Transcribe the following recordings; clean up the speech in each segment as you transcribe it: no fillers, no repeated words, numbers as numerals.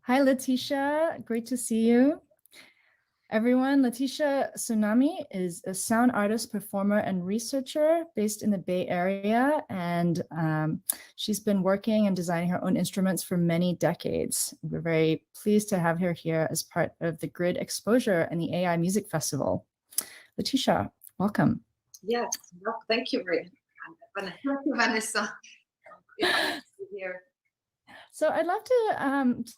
Hi, Laetitia. Great to see you. Everyone, Laetitia Sonami is a sound artist, performer, and researcher based in the Bay Area, and she's been working and designing her own instruments for many decades. We're very pleased to have her here as part of the Grid Exposure and the AI Music Festival. Laetitia, welcome. Yes, no, thank you, Vanessa. Here. So I'd love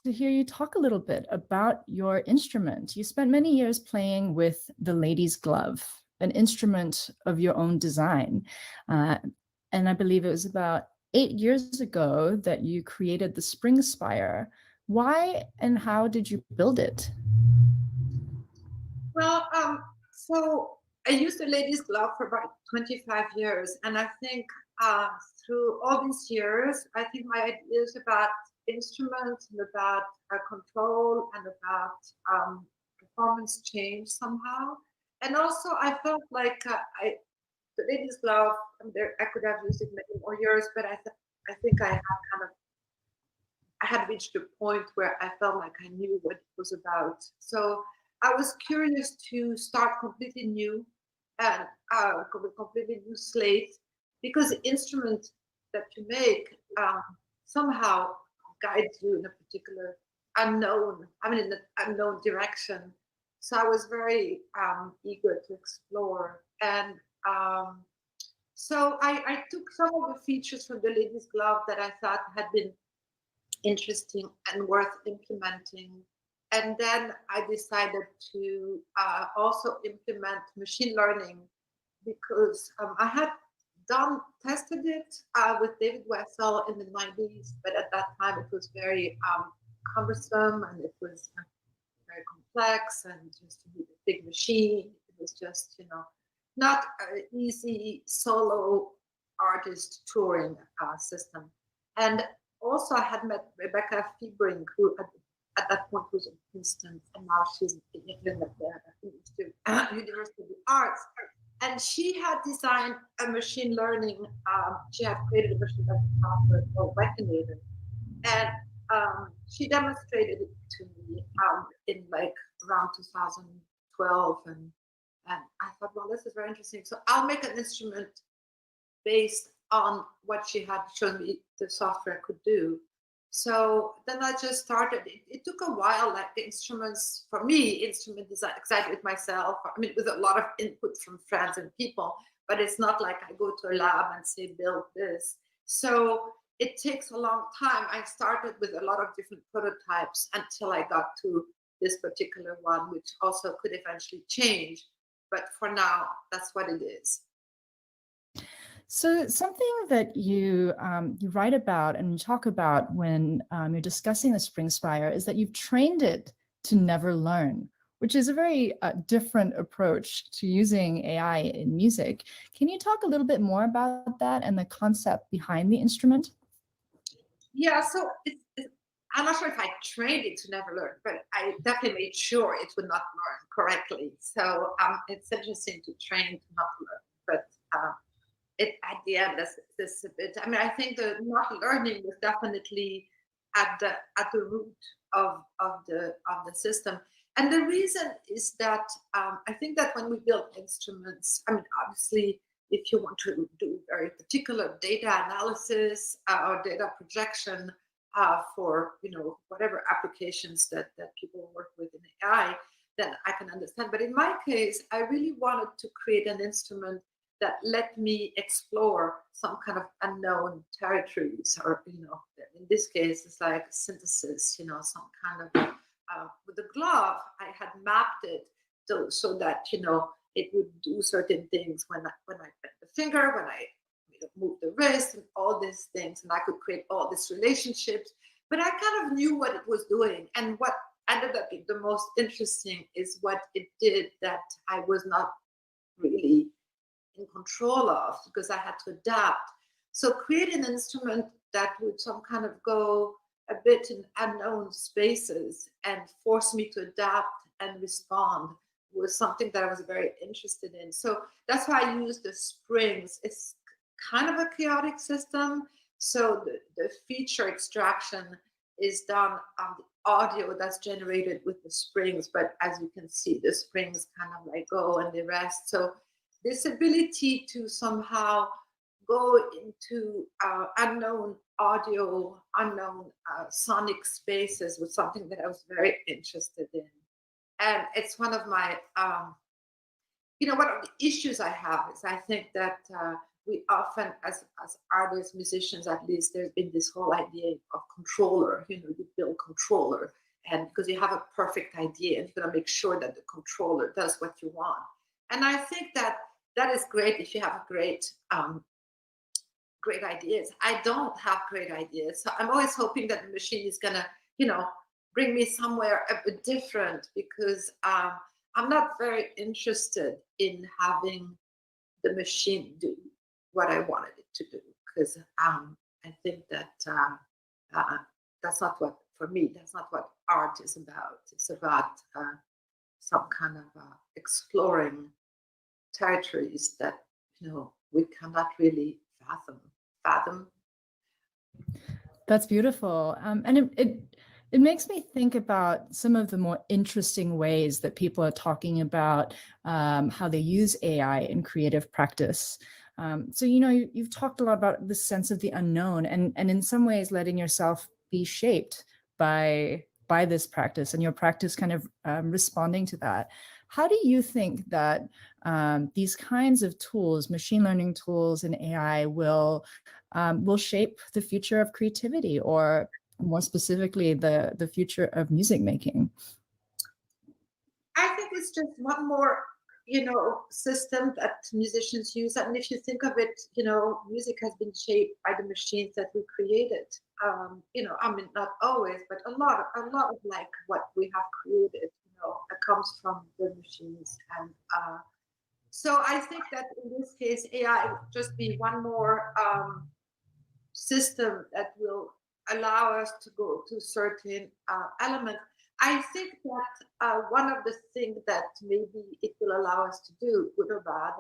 to hear you talk a little bit about your instrument. You spent many years playing with the lady's glove, an instrument of your own design. And I believe it was about 8 years ago that you created the Spring Spyre. Why and how did you build it? Well, so I used the lady's glove for about 25 years. And I think through all these years, I think my ideas about instruments and about control and about performance change somehow. And also, I felt like the ladies' glove. I could have used it many more years, but I think I had reached a point where I felt like I knew what it was about. So I was curious to start completely new and with completely new slate, because the instrument that you make somehow guides you in a particular in an unknown direction. So I was very eager to explore. And so I took some of the features from the ladies' glove that I thought had been interesting and worth implementing. And then I decided to also implement machine learning, because I had tested it with David Wessel in the 90s, but at that time it was very cumbersome, and it was very complex, and just a big machine. It was just, not an easy solo artist touring system. And also, I had met Rebecca Fiebrink, who at that point was in Princeton, and now she's in England at the University of the Arts. And she had designed a machine learning, she had created a machine learning software called Wekinator. And she demonstrated it to me in like around 2012. And I thought, well, this is very interesting. So I'll make an instrument based on what she had shown me the software could do. So then I just started. It took a while, like the instruments, for me, instrument design, exactly with myself. I mean, with a lot of input from friends and people, but it's not like I go to a lab and say, build this. So it takes a long time. I started with a lot of different prototypes until I got to this particular one, which also could eventually change. But for now, that's what it is. So something that you write about and you talk about when you're discussing the Spring Spyre is that you've trained it to never learn, which is a very different approach to using AI in music. Can you talk a little bit more about that and the concept behind the instrument? Yeah, so I'm not sure if I trained it to never learn, but I definitely made sure it would not learn correctly. So it's interesting to train to not learn, but at the end, this a bit. I mean, I think the not learning was definitely at the root of the system. And the reason is that I think that when we build instruments, I mean, obviously, if you want to do very particular data analysis or data projection for whatever applications that people work with in AI, then I can understand. But in my case, I really wanted to create an instrument that let me explore some kind of unknown territories, or in this case, it's like synthesis. Some kind of with the glove, I had mapped it so that it would do certain things when I bent the finger, when I move the wrist, and all these things, and I could create all these relationships. But I kind of knew what it was doing, and what ended up being the most interesting is what it did that I was not really in control of, because I had to adapt. So create an instrument that would some kind of go a bit in unknown spaces and force me to adapt and respond was something that I was very interested in. So that's why I use the springs. It's kind of a chaotic system. So the feature extraction is done on the audio that's generated with the springs. But as you can see, the springs kind of like go and they rest. So this ability to somehow go into unknown audio, unknown sonic spaces was something that I was very interested in. And it's one of my, one of the issues I have is I think that we often, as artists, musicians at least, there's been this whole idea of controller. You build controller, and because you have a perfect idea, and you're going to make sure that the controller does what you want. And I think that is great if you have great ideas. I don't have great ideas, so I'm always hoping that the machine is going to, bring me somewhere a bit different, because I'm not very interested in having the machine do what I wanted it to do, because I think that that's not what, for me, that's not what art is about. It's about some kind of exploring territories that, we cannot really fathom. That's beautiful. And it makes me think about some of the more interesting ways that people are talking about how they use AI in creative practice. So, you've talked a lot about the sense of the unknown and in some ways letting yourself be shaped by this practice and your practice kind of responding to that. How do you think that these kinds of tools, machine learning tools and AI will shape the future of creativity, or more specifically, the future of music making? I think it's just one more, system that musicians use. And if you think of it, music has been shaped by the machines that we created. I mean, not always, but a lot of like what we have created, it comes from the machines. And so I think that in this case, AI would just be one more system that will allow us to go to certain elements. I think that one of the things that maybe it will allow us to do, good or bad,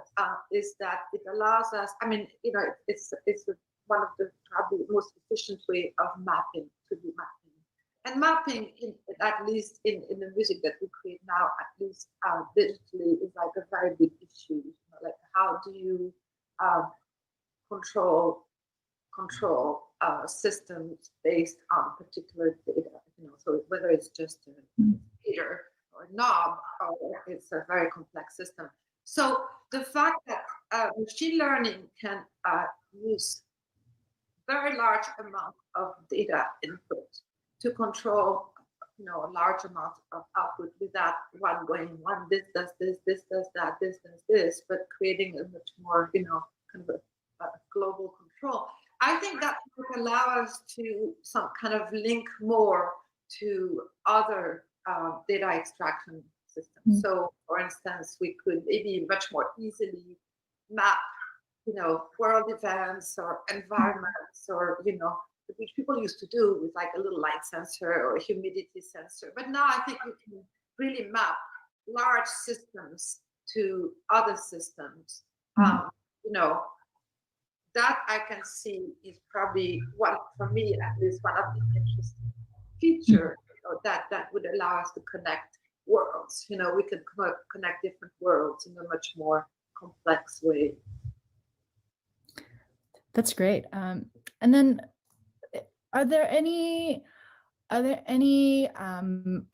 is that it allows us. I mean, it's one of the probably most efficient way of mapping to do mapping. And mapping, at least in the music that we create now, at least digitally, is like a very big issue. Like how do you control systems based on particular data, so whether it's just a fader or a knob, or it's a very complex system. So the fact that machine learning can use very large amount of data input to control a large amount of output without one this does this does that, this does this, but creating a much more kind of a global control. I think that would allow us to some kind of link more to other data extraction systems. So, for instance, we could maybe much more easily map, world events or environments, or which people used to do with like a little light sensor or a humidity sensor. But now I think we can really map large systems to other systems. That I can see is probably one, for me at least, one of the interesting features that would allow us to connect worlds. We can connect different worlds in a much more complex way. That's great. And then, are there any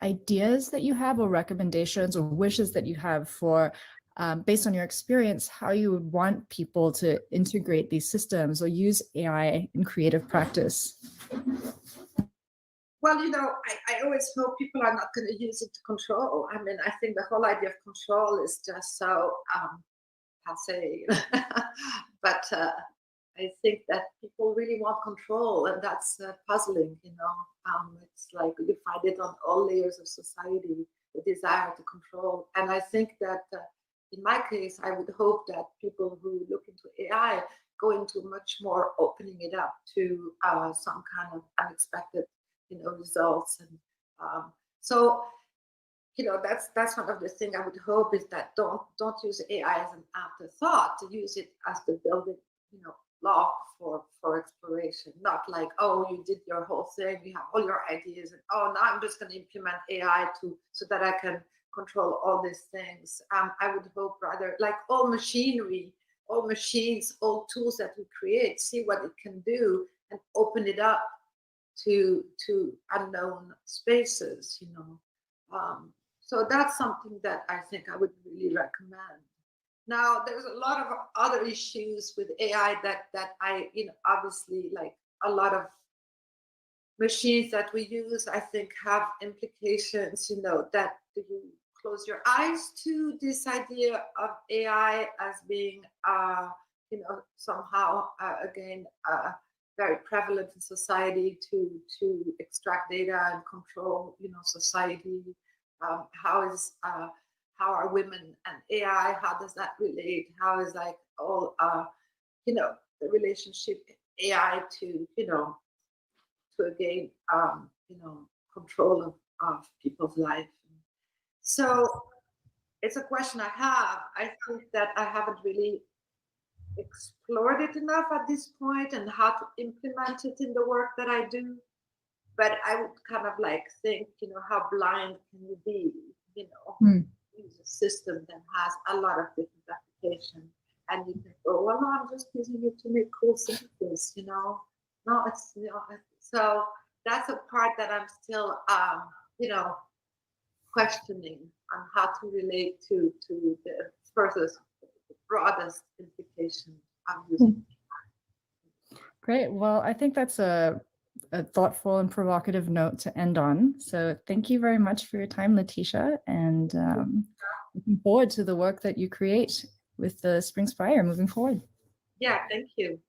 ideas that you have, or recommendations or wishes that you have for, based on your experience, how you would want people to integrate these systems or use AI in creative practice? Well, I always hope people are not going to use it to control. I mean, I think the whole idea of control is just so passe. But I think that people really want control, and that's puzzling. It's like you find it on all layers of society, the desire to control. And I think that in my case, I would hope that people who look into AI go into much more opening it up to some kind of unexpected, results. And so, that's one of the things I would hope, is that don't use AI as an afterthought, to use it as the building, block for exploration. Not like, oh, you did your whole thing, you have all your ideas, and now I'm just going to implement AI so that I can control all these things. I would hope rather, like all machinery, all machines, all tools that we create, see what it can do and open it up to unknown spaces. So that's something that I think I would really recommend. Now, there's a lot of other issues with AI that I, obviously, like a lot of machines that we use, I think have implications, that do you close your eyes to this idea of AI as being, somehow, again, very prevalent in society to extract data and control, society. How are women and AI? How does that relate? How is like all the relationship AI to gain, control of people's life. So it's a question I have. I think that I haven't really explored it enough at this point and how to implement it in the work that I do. But I would kind of like think, how blind can you be, use a system that has a lot of different applications. And you can go, well, no, I'm just using it to make cool synthesis, No, it's, so that's a part that I'm still, questioning on how to relate to the furthest, the broadest implication of using. Great. Well, I think that's a thoughtful and provocative note to end on. So thank you very much for your time, Laetitia, and looking forward to the work that you create with the Spring Spyre moving forward. Yeah, thank you.